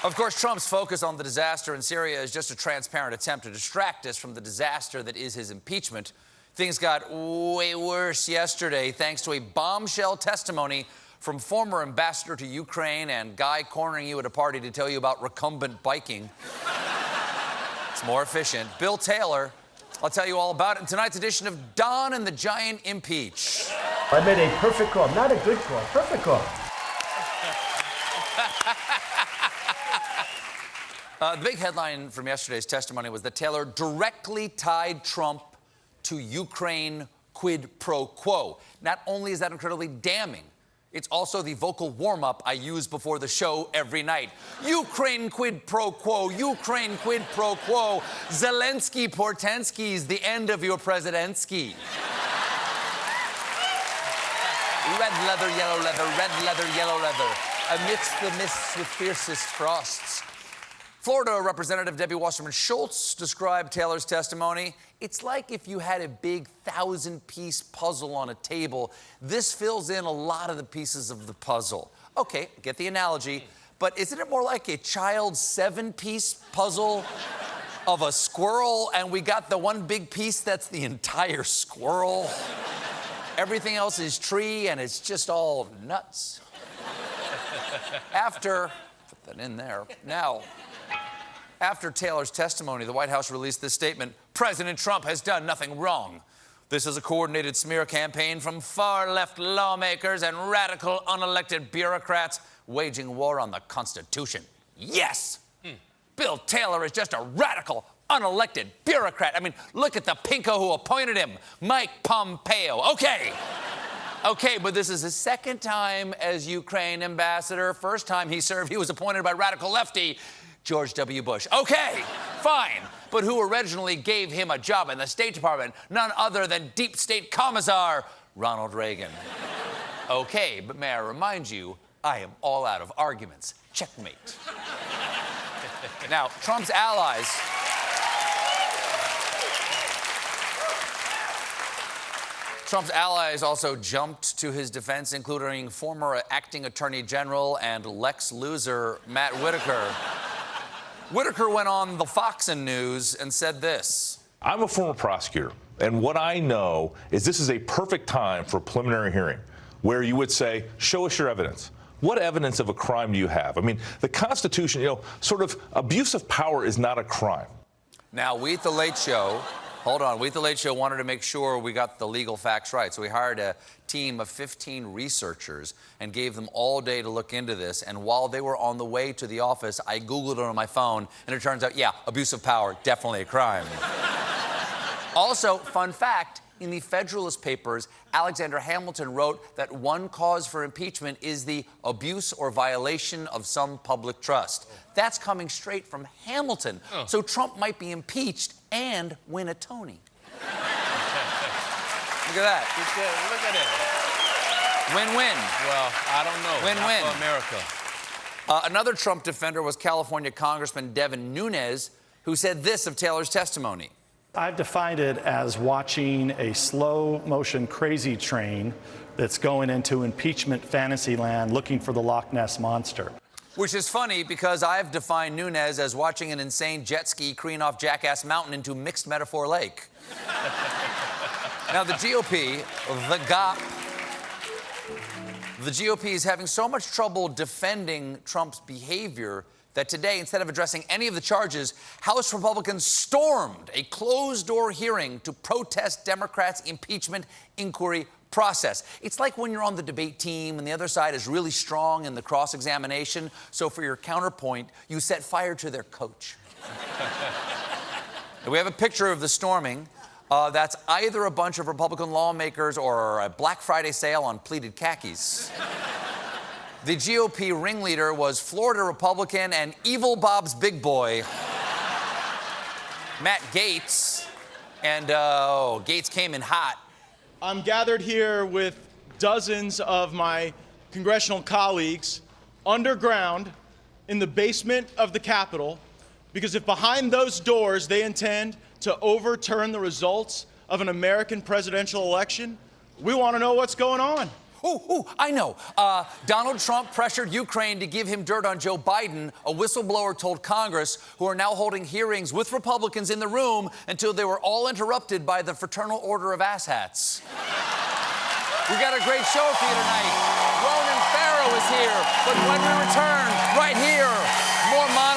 Of course, Trump's focus on the disaster in Syria is just a transparent attempt to distract us from the disaster that is his impeachment. Things got way worse yesterday thanks to a bombshell testimony from former ambassador to Ukraine and guy cornering you at a party to tell you about recumbent biking. It's more efficient. Bill Taylor, I'll tell you all about it in tonight's edition of Don and the Giant Impeach. I made a perfect call, not a good call, perfect call. The big headline from yesterday's testimony was that Taylor directly tied Trump to Ukraine quid pro quo. Not only is that incredibly damning, it's also the vocal warm-up I use before the show every night. Ukraine quid pro quo, Ukraine quid pro quo, Zelensky Portensky's the end of your presidentski. Red leather, yellow leather, red leather, yellow leather, amidst the mists with fiercest frosts. Florida Representative Debbie Wasserman Schultz described Taylor's testimony. It's like if you had a big 1,000-piece puzzle on a table. This fills in a lot of the pieces of the puzzle. Okay, get the analogy, but isn't it more like a child's 7-piece puzzle of a squirrel, and we got the one big piece that's the entire squirrel? Everything else is tree, and it's just all nuts. Put that in there. Now, after Taylor's testimony, the White House released this statement: President Trump has done nothing wrong. This is a coordinated smear campaign from far-left lawmakers and radical unelected bureaucrats waging war on the Constitution. Yes! Bill Taylor is just a radical, unelected bureaucrat. I mean, look at the pinko who appointed him, Mike Pompeo. Okay, but this is his second time as Ukraine ambassador. First time he served, he was appointed by radical lefty George W. Bush. Okay, fine. But who originally gave him a job in the State Department? None other than deep state commissar Ronald Reagan. Okay, but may I remind you, I am all out of arguments. Checkmate. Now, Trump's allies... Trump's allies also jumped to his defense, including former acting attorney general and Lex loser Matt Whitaker. Whitaker went on the Fox News and said this. I'm a former prosecutor, and what I know is this is a perfect time for a preliminary hearing where you would say, show us your evidence. What evidence of a crime do you have? I mean, the Constitution, sort of abuse of power is not a crime. Now, we at The Late Show... Hold on. We at The Late Show wanted to make sure we got the legal facts right. So we hired a team of 15 researchers and gave them all day to look into this. And while they were on the way to the office, I Googled it on my phone, and it turns out, yeah, abuse of power, definitely a crime. Also, fun fact, in the Federalist Papers, Alexander Hamilton wrote that one cause for impeachment is the abuse or violation of some public trust. That's coming straight from Hamilton. So Trump might be impeached and win a Tony. Look at that. Look at it. Win-win. Well, I don't know. Win-win. Not for America. Another Trump defender was California Congressman Devin Nunez, who said this of Taylor's testimony. I've defined it as watching a slow-motion crazy train that's going into impeachment fantasy land looking for the Loch Ness Monster. Which is funny because I've defined Nunez as watching an insane jet ski careen off Jackass Mountain into Mixed Metaphor Lake. Now, the GOP is having so much trouble defending Trump's behavior that today, instead of addressing any of the charges, House Republicans stormed a closed-door hearing to protest Democrats' impeachment inquiry process. It's like when you're on the debate team and the other side is really strong in the cross-examination, so for your counterpoint, you set fire to their coach. We have a picture of the storming. That's either a bunch of Republican lawmakers or a Black Friday sale on pleated khakis. The GOP ringleader was Florida Republican and Evil Bob's big boy, Matt Gaetz. And, Gaetz came in hot. I'm gathered here with dozens of my congressional colleagues underground in the basement of the Capitol, because if behind those doors they intend to overturn the results of an American presidential election, we want to know what's going on. I know. Donald Trump pressured Ukraine to give him dirt on Joe Biden. A whistleblower told Congress, who are now holding hearings with Republicans in the room until they were all interrupted by the Fraternal Order of Asshats. We got a great show for you tonight. Ronan Farrow is here. But when we return, right here, more monologues